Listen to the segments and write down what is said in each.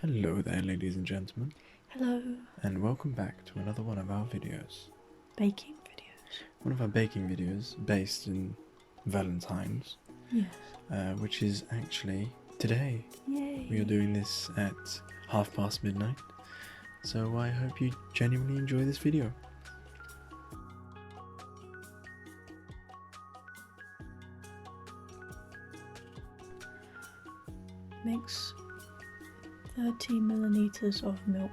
Hello there, ladies and gentlemen, Hello. and welcome back to another one of our videos. Baking videos. One of our baking videos based in Valentines, Yes. which is actually today. Yay. We are doing this at midnight, so I hope you genuinely enjoy this video. Mix 30 milliliters of milk.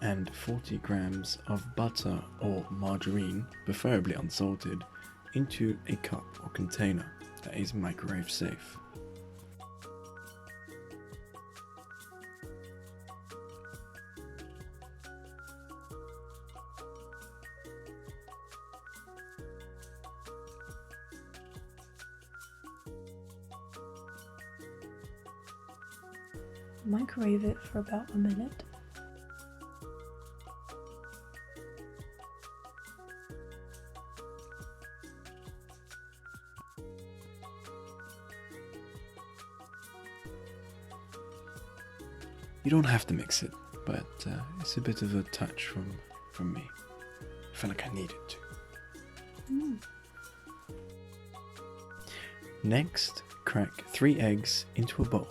And 40 grams of butter or margarine, preferably unsalted, into a cup or container that is microwave safe. Microwave it for about a minute. You don't have to mix it, but it's a bit of a touch from me. I felt like I needed to. Next, crack 3 eggs into a bowl.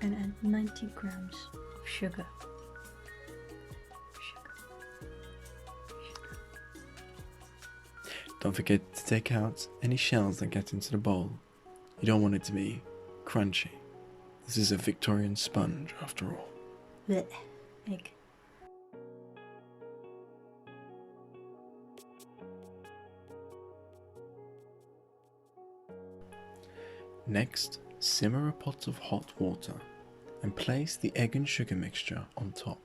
And add 90 grams of sugar. Don't forget to take out any shells that get into the bowl. You don't want it to be crunchy. This is a Victorian sponge after all. Blech. Egg. Next, simmer a pot of hot water and place the egg and sugar mixture on top.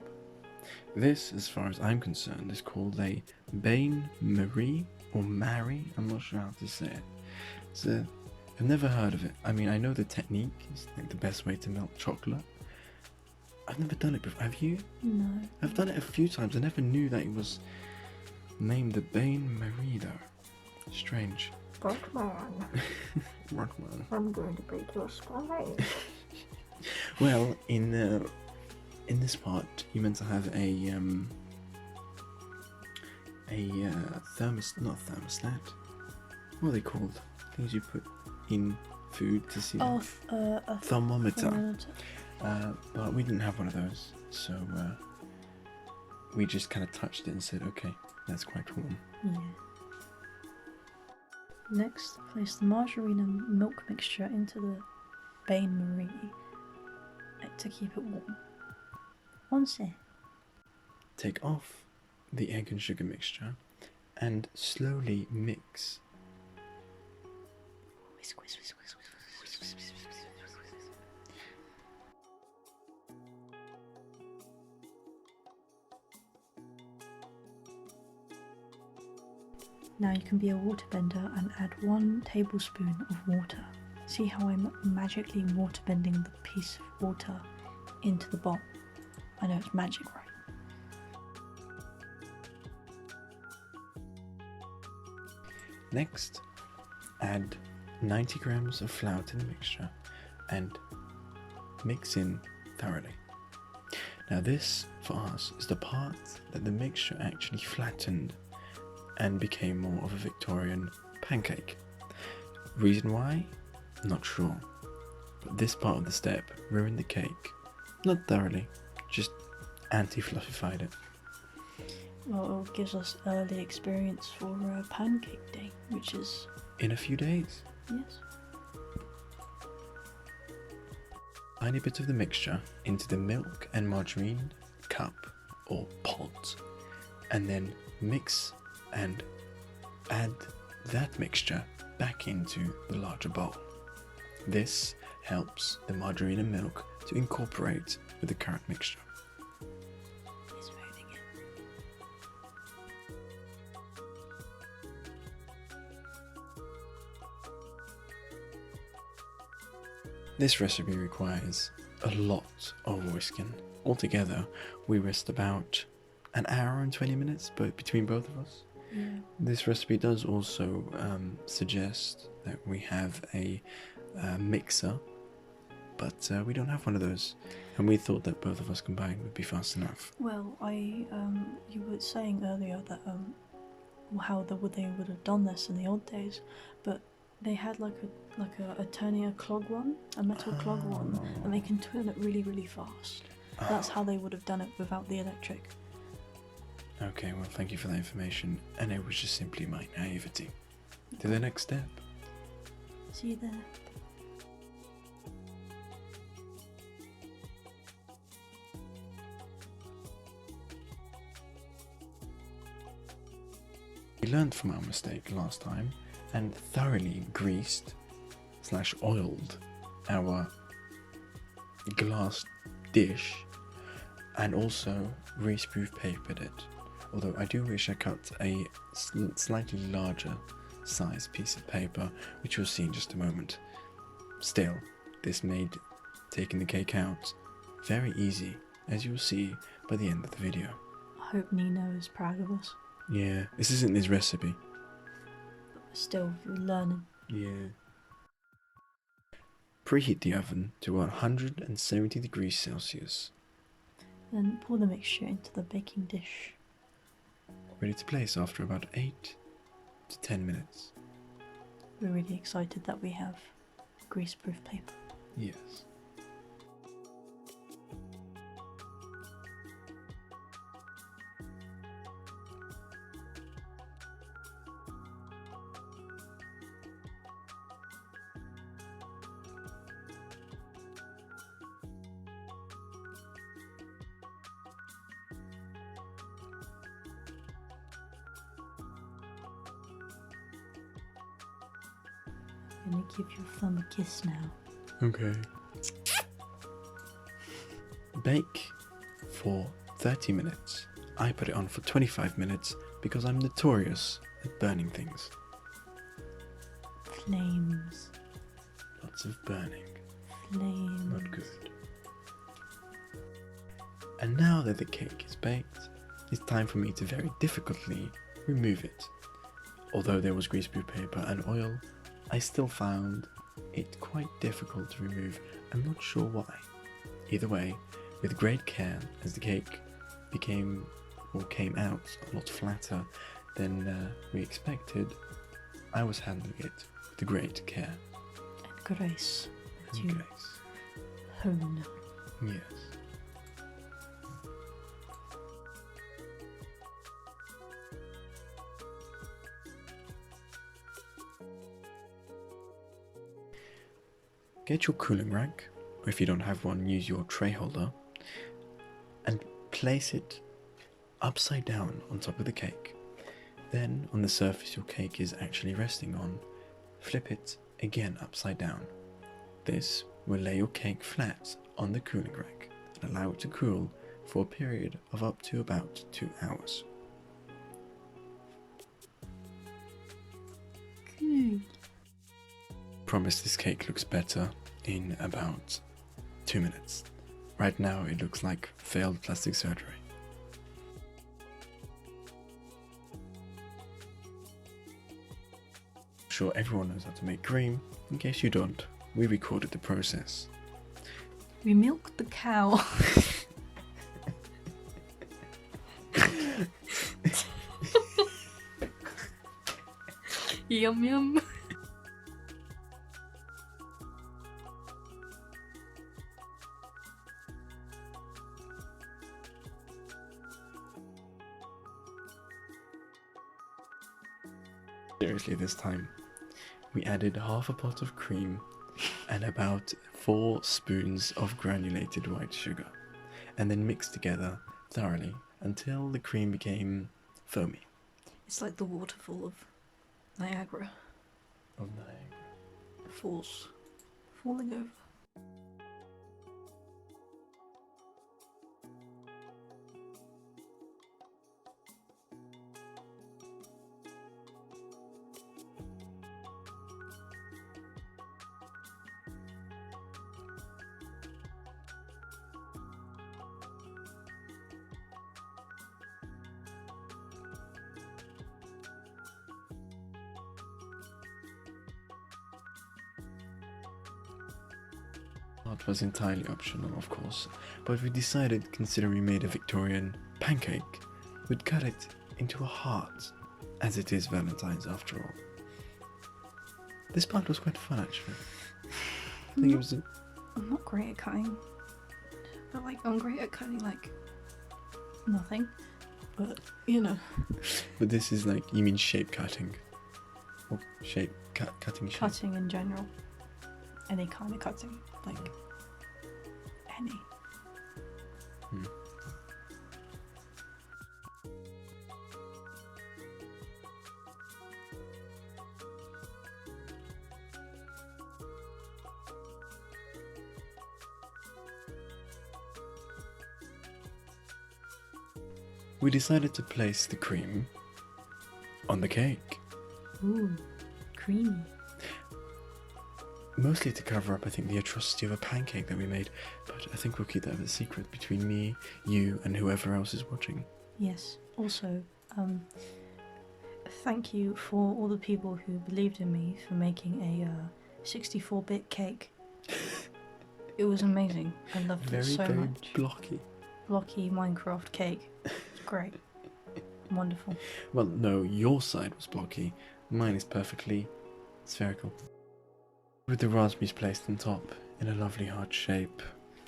This, as far as I'm concerned, is called a bain-marie or Marie. I'm not sure how to say it. I've never heard of it. I mean, I know the technique is like the best way to melt chocolate. I've never done it before. Have you? No. I've done it a few times. I never knew that it was named the bain-marie though. Strange. Batman, Rockman. I'm going to break your spine. Well, in this part, you meant to have a not thermostat. What are they called? Things you put in food to see. A Thermometer. But we didn't have one of those, so we just kind of touched it and said, "Okay, that's quite warm." Yeah. Next, place the margarine and milk mixture into the bain-marie to keep it warm. Once in, Take off the egg and sugar mixture and slowly mix. whisk, whisk, whisk, whisk, whisk, whisk, whisk, whisk, whisk, whisk, whisk. Now you can be a waterbender and add 1 tablespoon of water. See how I'm magically waterbending the piece of water into the bowl? I know it's magic, right? Next, add 90 grams of flour to the mixture and mix in thoroughly. Now this, for us, is the part that the mixture actually flattened and became more of a Victorian pancake. Reason why? Not sure. But this part of the step ruined the cake. Not thoroughly, just anti-fluffified it. Well, it gives us early experience for Pancake Day, which is, In a few days. yes. Tiny bit of the mixture into the milk and margarine cup or pot, and then mix and add that mixture back into the larger bowl. This helps the margarine and milk to incorporate with the current mixture. It's moving in. This recipe requires a lot of whisking. Altogether, we whisked about an hour and 20 minutes between both of us. Yeah. This recipe does also suggest that we have a mixer, but we don't have one of those, and we thought that both of us combined would be fast enough. Well, you were saying earlier that how they would have done this in the old days, but they had like a turning a clog one, a metal clog one, and they can turn it really, really fast. That's how they would have done it without the electric. Okay, well, thank you for that information, and it was just simply my naivety. To the next step. See you there. We learned from our mistake last time and thoroughly greased / oiled our glass dish and also greaseproof papered it. Although I do wish I cut a slightly larger size piece of paper, which you'll see in just a moment. Still, this made taking the cake out very easy, as you'll see by the end of the video. I hope Nino is proud of us. Yeah, this isn't his recipe. Still, you're learning. Yeah. Preheat the oven to 170 degrees Celsius. Then pour the mixture into the baking dish. Ready to place after about 8 to 10 minutes. We're really excited that we have greaseproof paper. Yes. I'm gonna give your thumb a kiss now. Okay. Bake for 30 minutes. I put it on for 25 minutes because I'm notorious at burning things. Flames. Lots of burning. Flames. Not good. And now that the cake is baked, it's time for me to very difficultly remove it. Although there was greaseproof paper and oil, I still found it quite difficult to remove. I'm not sure why. Either way, with great care, as the cake came out a lot flatter than we expected, I was handling it with great care. And grace. As And you grace. hone. Yes. Get your cooling rack, or if you don't have one, use your tray holder, and place it upside down on top of the cake. Then, on the surface your cake is actually resting on, flip it again upside down. This will lay your cake flat on the cooling rack and allow it to cool for a period of up to about 2 hours. Good. Promise this cake looks better in about 2 minutes. Right now it looks like failed plastic surgery. I'm sure everyone knows how to make cream. In case you don't, we recorded the process. We milked the cow. Yum yum. Seriously this time. We added half a pot of cream and about 4 spoons of granulated white sugar, and then mixed together thoroughly until the cream became foamy. It's like the waterfall of Niagara. Of Niagara. Falls. Falling over. That was entirely optional, of course, but we decided, considering we made a Victorian pancake, we'd cut it into a heart, as it is Valentine's after all. This part was quite fun, actually. I think it was. I'm not great at cutting, but like I'm great at cutting like nothing. But you know, But this is like, you mean shape cutting? Or cutting shape? cutting in general, any kind of cutting, like any. Hmm. We decided to place the cream on the cake. Ooh, creamy. Mostly to cover up, I think, the atrocity of a pancake that we made, but I think we'll keep that as a secret between me, you, and whoever else is watching. Yes. Also, thank you for all the people who believed in me for making a 64-bit cake. It was amazing. I loved it so very much. Blocky Minecraft cake. It's great. Wonderful. Well, no, your side was blocky. Mine is perfectly spherical. With the raspberries placed on top in a lovely heart shape,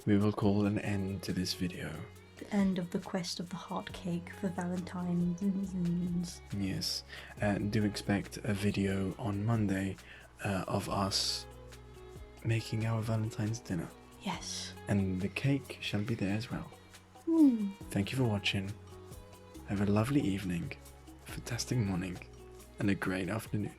we will call an end to this video. The end of the quest of the heart cake for Valentine's. Yes, and do expect a video on Monday of us making our Valentine's dinner. Yes. And the cake shall be there as well. Mm. Thank you for watching. Have a lovely evening, a fantastic morning, and a great afternoon.